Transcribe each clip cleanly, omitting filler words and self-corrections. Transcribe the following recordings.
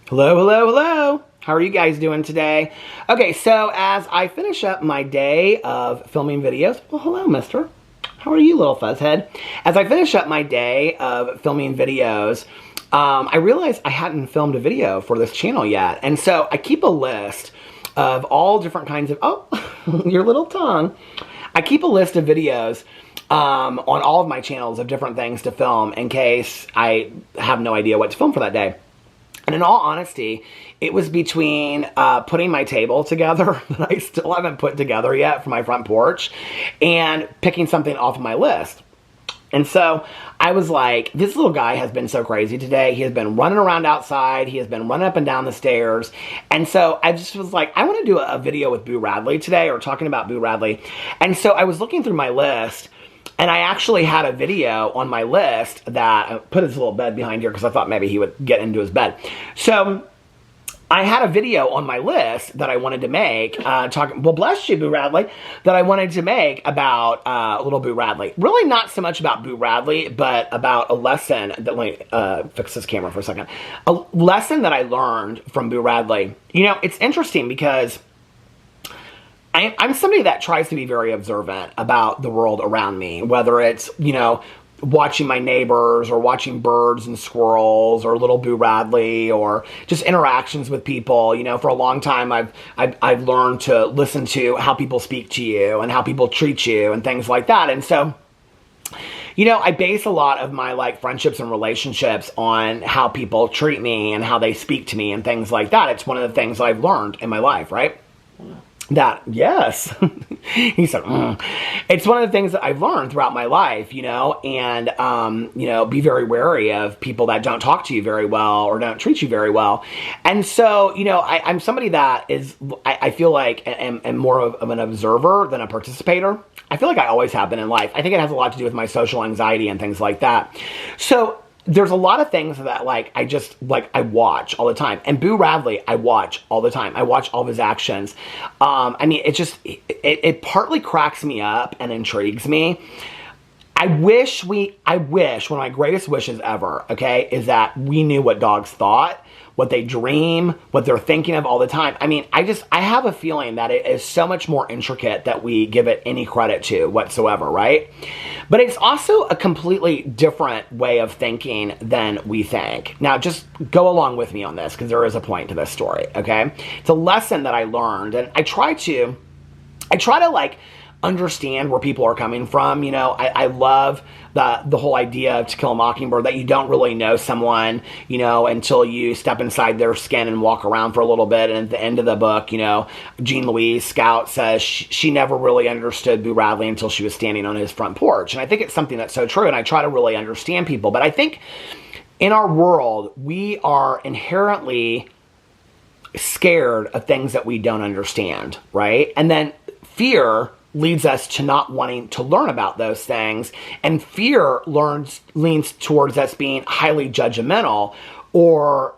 Hello, hello, hello. How are you guys doing today? Okay, so as I finish up my day of filming videos, well, hello, mister. How are you, little fuzzhead? As I finish up my day of filming videos, I realized I hadn't filmed a video for this channel yet. And so I keep a list of all different kinds of, oh, your little tongue. I keep a list of videos on all of my channels of different things to film in case I have no idea what to film for that day. And in all honesty, it was between putting my table together that I still haven't put together yet for my front porch and picking something off of my list. And so I was like, this little guy has been so crazy today. He has been running around outside. He has been running up and down the stairs. And so I just was like, I want to do a video with Boo Radley today, or talking about Boo Radley. And so I was looking through my list, and I actually had a video on my list that I put his little bed behind here because I thought maybe he would get into his bed. So I had a video on my list that I wanted to make, well, bless you, Boo Radley, that I wanted to make about little Boo Radley. Really not so much about Boo Radley, but about a lesson that, let me fix this camera for a second. A lesson that I learned from Boo Radley. You know, it's interesting because I'm somebody that tries to be very observant about the world around me, whether it's, you know, watching my neighbors or watching birds and squirrels or little Boo Radley or just interactions with people. You know, for a long time, I've learned to listen to how people speak to you and how people treat you and things like that. And so, you know, I base a lot of my like friendships and relationships on how people treat me and how they speak to me and things like that. It's one of the things I've learned in my life, right? That, yes, he said, It's one of the things that I've learned throughout my life, you know, and, you know, be very wary of people that don't talk to you very well or don't treat you very well. And so, you know, I'm somebody that is, I feel like, am more of an observer than a participator. I feel like I always have been in life. I think it has a lot to do with my social anxiety and things like that. So there's a lot of things that, like, I watch all the time. And Boo Radley, I watch all the time. I watch all of his actions. I mean, it partly cracks me up and intrigues me. I wish, one of my greatest wishes ever, okay, is that we knew what dogs thought, what they dream, what they're thinking of all the time. I mean, I have a feeling that it is so much more intricate that we give it any credit to whatsoever, right? But it's also a completely different way of thinking than we think. Now, just go along with me on this, because there is a point to this story, okay? It's a lesson that I learned, and I try to like understand where people are coming from. You know, I love the whole idea of To Kill a Mockingbird, that you don't really know someone, you know, until you step inside their skin and walk around for a little bit. And at the end of the book, you know, Jean Louise Scout says she never really understood Boo Radley until she was standing on his front porch. And I think it's something that's so true, and I try to really understand people. But I think in our world, we are inherently scared of things that we don't understand, right? And then fear leads us to not wanting to learn about those things, and fear leans towards us being highly judgmental, or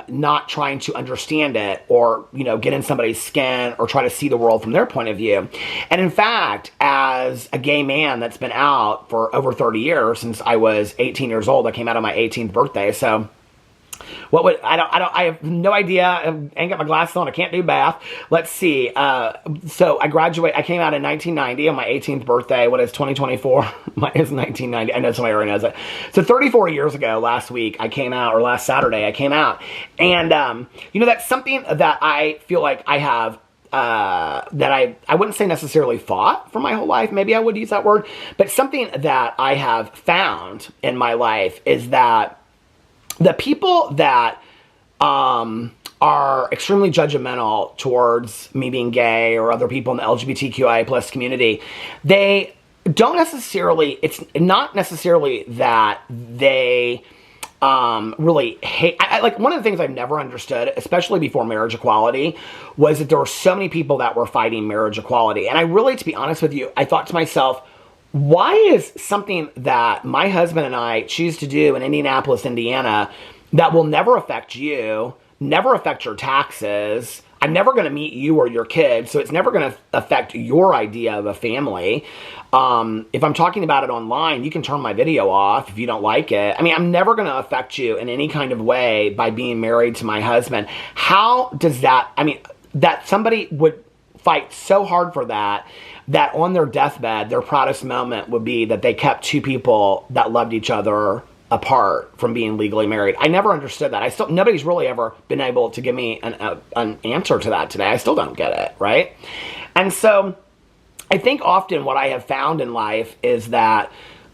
not trying to understand it, or, you know, get in somebody's skin, or try to see the world from their point of view. And in fact, as a gay man that's been out for over 30 years, since I was 18 years old, I came out on my 18th birthday, so I have no idea. I ain't got my glasses on. I can't do math. Let's see. So I came out in 1990 on my 18th birthday. What is 2024? It's 1990. I know somebody already knows it. So 34 years ago, last week, I came out, or last Saturday, I came out. And, you know, that's something that I feel like I have, that I wouldn't say necessarily fought for my whole life. Maybe I would use that word. But something that I have found in my life is that the people that are extremely judgmental towards me being gay or other people in the LGBTQIA plus community, they don't necessarily, it's not necessarily that they really hate, like, one of the things I've never understood, especially before marriage equality, was that there were so many people that were fighting marriage equality. And I really, to be honest with you, I thought to myself, why is something that my husband and I choose to do in Indianapolis, Indiana, that will never affect you, never affect your taxes, I'm never going to meet you or your kids, so it's never going to affect your idea of a family. If I'm talking about it online, you can turn my video off if you don't like it. I mean, I'm never going to affect you in any kind of way by being married to my husband. How does that, I mean, that somebody would fight so hard for that, that on their deathbed, their proudest moment would be that they kept two people that loved each other apart from being legally married. I never understood that. Nobody's really ever been able to give me an answer to that today. I still don't get it, right? And so I think often what I have found in life is that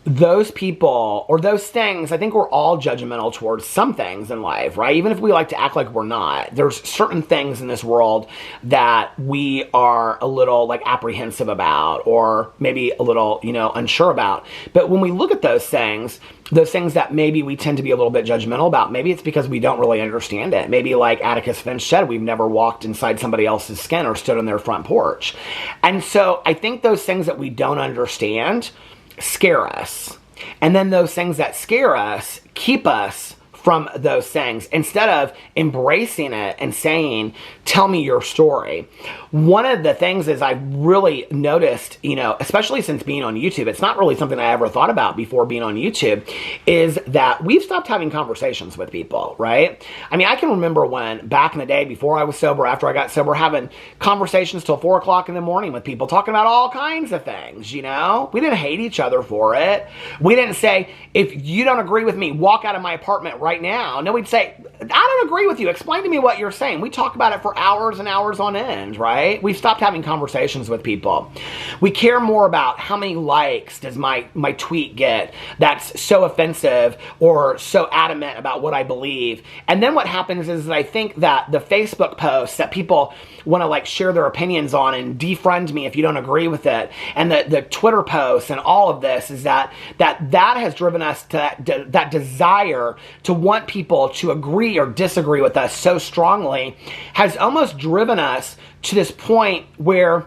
those people or those things, I think we're all judgmental towards some things in life, right? Even if we like to act like we're not, there's certain things in this world that we are a little like apprehensive about, or maybe a little, unsure about. But when we look at those things that maybe we tend to be a little bit judgmental about, maybe it's because we don't really understand it. Maybe like Atticus Finch said, we've never walked inside somebody else's skin or stood on their front porch. And so I think those things that we don't understand scare us. And then those things that scare us keep us from those things instead of embracing it and saying, tell me your story. One of the things is I've really noticed, especially since being on YouTube, it's not really something I ever thought about before being on YouTube, is that we've stopped having conversations with people, right? I mean, I can remember when back in the day, before I was sober, after I got sober, having conversations till 4 o'clock in the morning with people, talking about all kinds of things, We didn't hate each other for it. We didn't say, if you don't agree with me, walk out of my apartment right now. No, we'd say, I don't agree with you. Explain to me what you're saying. We talk about it for hours and hours on end, right? We've stopped having conversations with people. We care more about how many likes does my tweet get that's so offensive or so adamant about what I believe. And then what happens is that I think that the Facebook posts that people want to like share their opinions on and defriend me if you don't agree with it, and the Twitter posts and all of this, is that has driven us to that desire to want people to agree or disagree with us so strongly, has almost driven us to this point where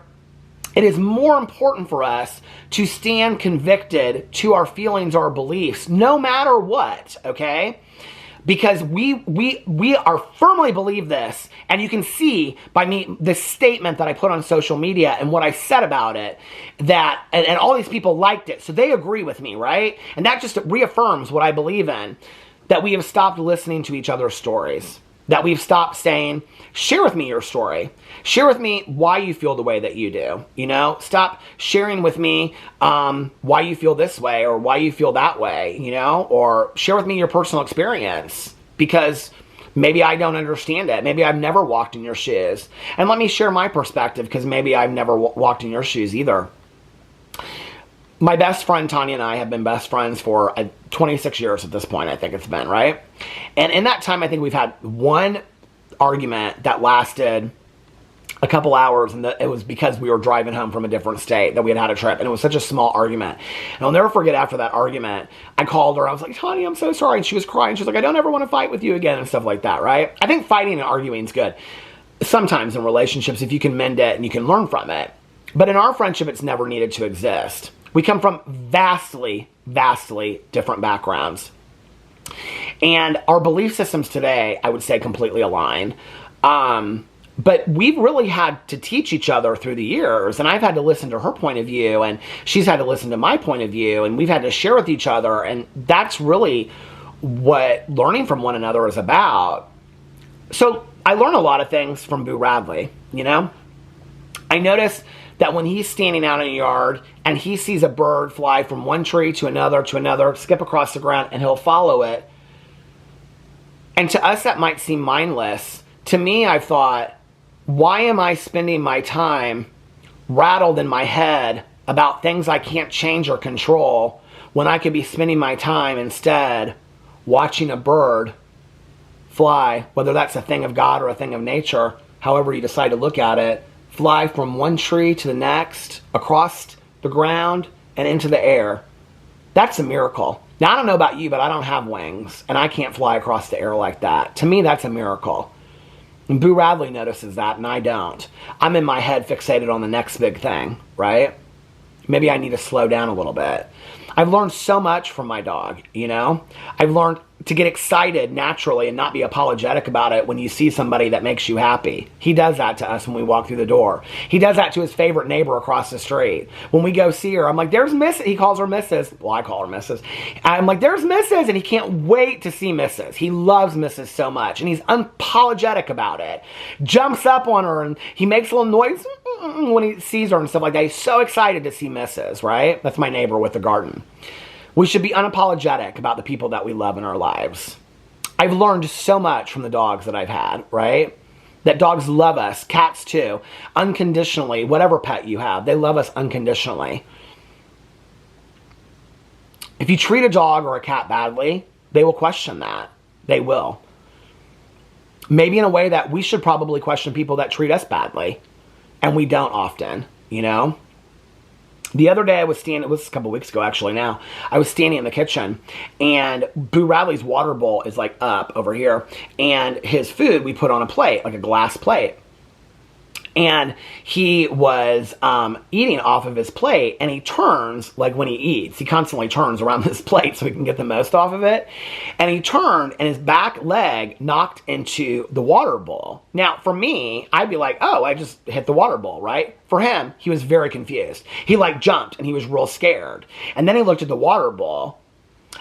it is more important for us to stand convicted to our feelings or our beliefs, no matter what, okay? Because we are firmly believe this, and you can see by me, the statement that I put on social media and what I said about it, that, and all these people liked it, so they agree with me, right? And that just reaffirms what I believe in, that we have stopped listening to each other's stories. That we've stopped saying, share with me your story. Share with me why you feel the way that you do. Stop sharing with me why you feel this way or why you feel that way, or share with me your personal experience, because maybe I don't understand it. Maybe I've never walked in your shoes. And let me share my perspective, because maybe I've never walked in your shoes either. My best friend Tanya and I have been best friends for 26 years at this point, I think it's been, right? And in that time, I think we've had one argument that lasted a couple hours, and it was because we were driving home from a different state, that we had a trip, and it was such a small argument. And I'll never forget, after that argument, I called her, I was like, Tanya, I'm so sorry, and she was crying. She was like, I don't ever want to fight with you again, and stuff like that, right? I think fighting and arguing is good sometimes in relationships if you can mend it and you can learn from it. But in our friendship, it's never needed to exist. We come from vastly, vastly different backgrounds. And our belief systems today, I would say, completely align. But we've really had to teach each other through the years. And I've had to listen to her point of view, and she's had to listen to my point of view. And we've had to share with each other. And that's really what learning from one another is about. So I learn a lot of things from Boo Radley, I notice that when he's standing out in a yard and he sees a bird fly from one tree to another, skip across the ground, and he'll follow it. And to us, that might seem mindless. To me, I've thought, why am I spending my time rattled in my head about things I can't change or control, when I could be spending my time instead watching a bird fly, whether that's a thing of God or a thing of nature, however you decide to look at it, fly from one tree to the next, across the ground, and into the air. That's a miracle. Now, I don't know about you, but I don't have wings, and I can't fly across the air like that. To me, that's a miracle. And Boo Radley notices that, and I don't. I'm in my head fixated on the next big thing, right? Maybe I need to slow down a little bit. I've learned so much from my dog, I've learned to get excited naturally and not be apologetic about it when you see somebody that makes you happy. He does that to us when we walk through the door. He does that to his favorite neighbor across the street. When we go see her, I'm like, there's Mrs. He calls her Mrs. Well, I call her Mrs. I'm like, there's Mrs. And he can't wait to see Mrs. He loves Mrs. so much. And he's unapologetic about it. Jumps up on her and he makes a little noise when he sees her and stuff like that. He's so excited to see Mrs., right? That's my neighbor with the garden. We should be unapologetic about the people that we love in our lives. I've learned so much from the dogs that I've had, right? That dogs love us, cats too, unconditionally. Whatever pet you have, they love us unconditionally. If you treat a dog or a cat badly, they will question that. They will. Maybe in a way that we should probably question people that treat us badly. And we don't often, you know? The other day I was standing, it was a couple weeks ago actually now, I was standing in the kitchen and Boo Radley's water bowl is like up over here and his food we put on a plate, like a glass plate. And he was eating off of his plate and he turns, like when he eats, he constantly turns around this plate so he can get the most off of it. And he turned and his back leg knocked into the water bowl. Now, for me, I'd be like, oh, I just hit the water bowl, right? For him, he was very confused. He like jumped and he was real scared. And then he looked at the water bowl.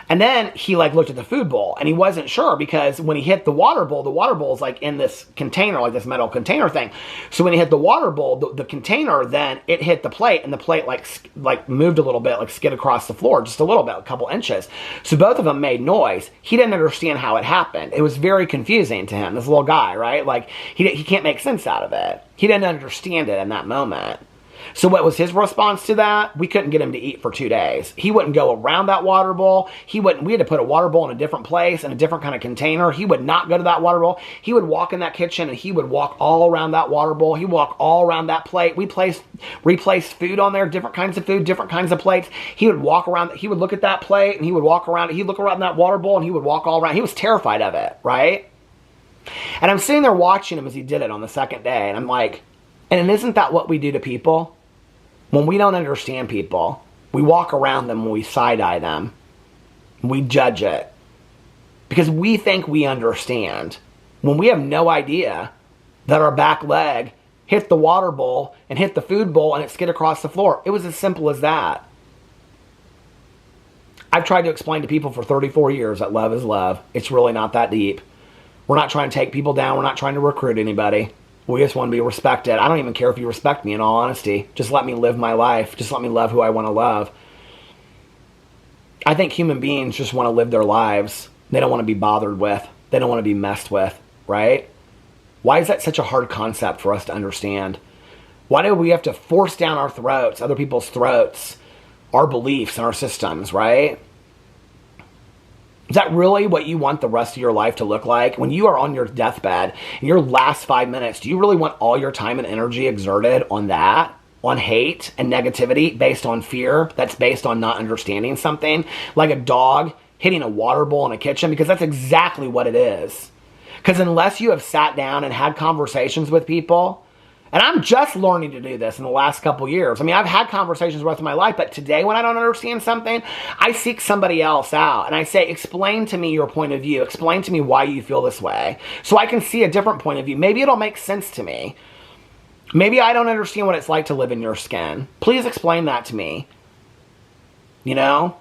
And then he like looked at the food bowl and he wasn't sure because when he hit the water bowl is like in this container, like this metal container thing. So when he hit the water bowl, the container, then it hit the plate and the plate like moved a little bit, like skid across the floor, just a little bit, a couple inches. So both of them made noise. He didn't understand how it happened. It was very confusing to him, this little guy, right? Like he can't make sense out of it. He didn't understand it in that moment. So what was his response to that? We couldn't get him to eat for 2 days. He wouldn't go around that water bowl. We had to put a water bowl in a different place, in a different kind of container. He would not go to that water bowl. He would walk in that kitchen and he would walk all around that water bowl. He'd walk all around that plate. We replaced food on there, different kinds of food, different kinds of plates. He would walk around, he would look at that plate and he would walk around, he'd look around that water bowl and he would walk all around. He was terrified of it, right? And I'm sitting there watching him as he did it on the second day and I'm like, and isn't that what we do to people? When we don't understand people, we walk around them, we side-eye them, we judge it. Because we think we understand. When we have no idea that our back leg hit the water bowl and hit the food bowl and it skid across the floor. It was as simple as that. I've tried to explain to people for 34 years that love is love. It's really not that deep. We're not trying to take people down. We're not trying to recruit anybody. We just want to be respected. I don't even care if you respect me, in all honesty. Just let me live my life. Just let me love who I want to love. I think human beings just want to live their lives. They don't want to be bothered with. They don't want to be messed with, right? Why is that such a hard concept for us to understand? Why do we have to force down our throats, other people's throats, our beliefs and our systems, right? Is that really what you want the rest of your life to look like? When you are on your deathbed, in your last 5 minutes, do you really want all your time and energy exerted on that? On hate and negativity based on fear that's based on not understanding something? Like a dog hitting a water bowl in a kitchen? Because that's exactly what it is. Because unless you have sat down and had conversations with people, and I'm just learning to do this in the last couple years. I mean, I've had conversations the rest of my life, but today when I don't understand something, I seek somebody else out and I say, explain to me your point of view. Explain to me why you feel this way. So I can see a different point of view. Maybe it'll make sense to me. Maybe I don't understand what it's like to live in your skin. Please explain that to me. You know?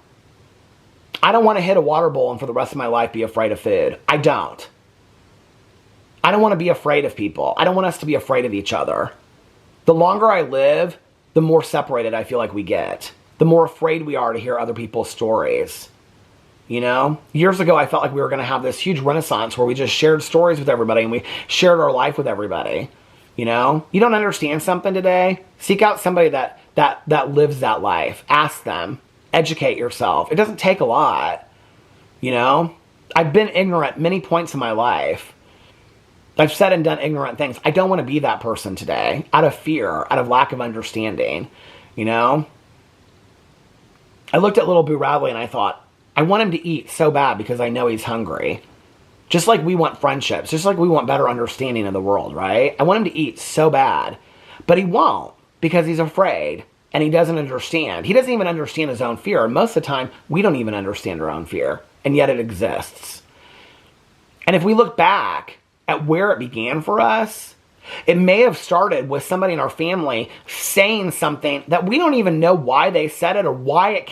I don't want to hit a water bowl and for the rest of my life be afraid of food. I don't. I don't want to be afraid of people. I don't want us to be afraid of each other. The longer I live, the more separated I feel like we get. The more afraid we are to hear other people's stories. You know? Years ago, I felt like we were going to have this huge renaissance where we just shared stories with everybody and we shared our life with everybody. You know? You don't understand something today? Seek out somebody that lives that life. Ask them. Educate yourself. It doesn't take a lot. You know? I've been ignorant many points in my life. I've said and done ignorant things. I don't want to be that person today. Out of fear. Out of lack of understanding. You know? I looked at little Boo Radley and I thought, I want him to eat so bad because I know he's hungry. Just like we want friendships. Just like we want better understanding of the world, right? I want him to eat so bad. But he won't because he's afraid. And he doesn't understand. He doesn't even understand his own fear. And most of the time, we don't even understand our own fear. And yet it exists. And if we look back at where it began for us, it may have started with somebody in our family saying something that we don't even know why they said it or why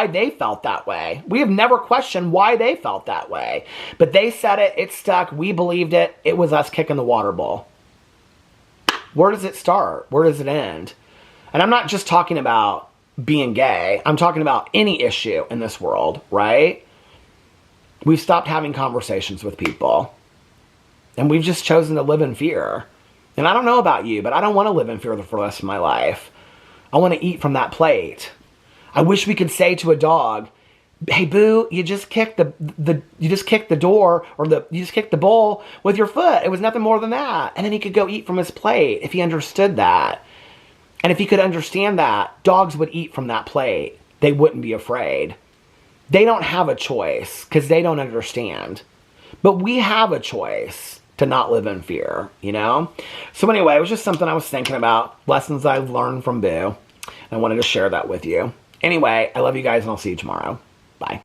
they felt that way. We have never questioned why they felt that way. But they said it, it stuck, we believed it, it was us kicking the water bowl. Where does it start? Where does it end? And I'm not just talking about being gay. I'm talking about any issue in this world, right? We've stopped having conversations with people. And we've just chosen to live in fear. And I don't know about you, but I don't want to live in fear for the rest of my life. I want to eat from that plate. I wish we could say to a dog, "Hey, boo, you just kicked the door, or you just kicked the bowl with your foot. It was nothing more than that." And then he could go eat from his plate if he understood that. And if he could understand that, dogs would eat from that plate. They wouldn't be afraid. They don't have a choice because they don't understand. But we have a choice to not live in fear, you know? So anyway, it was just something I was thinking about. Lessons I've learned from Boo. I wanted to share that with you. Anyway, I love you guys and I'll see you tomorrow.